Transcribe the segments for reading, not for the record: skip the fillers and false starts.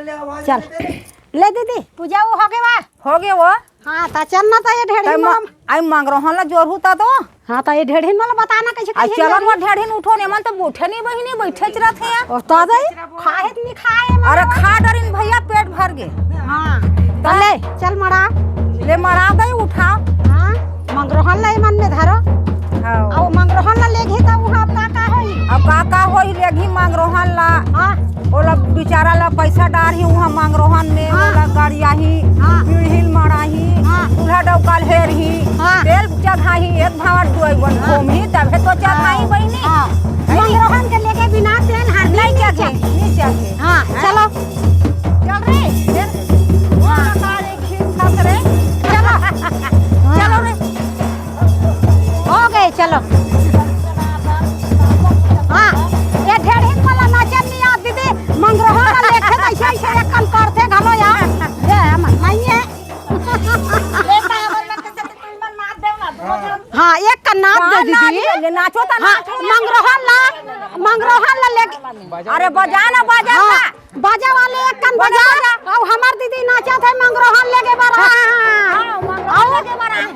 चल ले दीदी पूजा वो हो गए बा हो गए वो। हाँ ता चल ना ता ये ढेढ़ी आई मांग रहा ला जोर होता तो। हाँ ता ये ढेढ़ी वाला बताना कैसे आई चलो वो ढेढ़ी उठो ने मन तो बैठे नहीं बहिनी बैठे चला थे यार। और तो दे खाए नहीं खाए अरे खा डरिन भैया पेट भर गए। हाँ तो ले चल मरा ले मरा दे उठाओ। हाँ मंगरोहन ला मन में धरो। हां अब मंगरोहन ला ले घे ता वहां का होई अब का होई लेगी मांग रोहन ला। हां ओला बेचारा ला पैसा डार ही वहां मांग रोहन में ओला गाड़िया ही पीढ़िल मारा ही चूल्हा डौकाल हेर ही तेल चढ़ा ही एक भावर दुई बन घूम ही तबे तो चढ़ाई बहिनी। मंगरोहन के लेके बिना तेल हर नहीं चाहिए। हां चलो चल रे वो बता रे खीर खात रे चलो चलो रे हो गए चलो। हाँ ये ढेढ़ी वाला नाचन नहीं आ दीदी मंगरोहन ला लेके ऐसे ऐसे एक कल करते घलो यार ये हम नहीं है। हाँ एक का नाच दे दीदी नाचो ता हाँ मंगरोहन ला लेके अरे बजा ना बजा हाँ बाजा वाले एक कन बजा और हमार दीदी नाचा थे मंगरोहन लेके बरा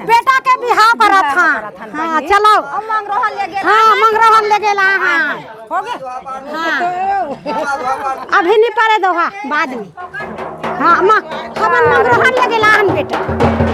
बेटा के बिहाव करा था। हाँ चलो मंगरोहन ले गेला। हाँ मंगरोहन ले गेला। हाँ हो गए। हाँ अभी नहीं पड़े दो हाँ बाद में। हाँ माँ हमन मंगरोहन ले गेला हन बेटा।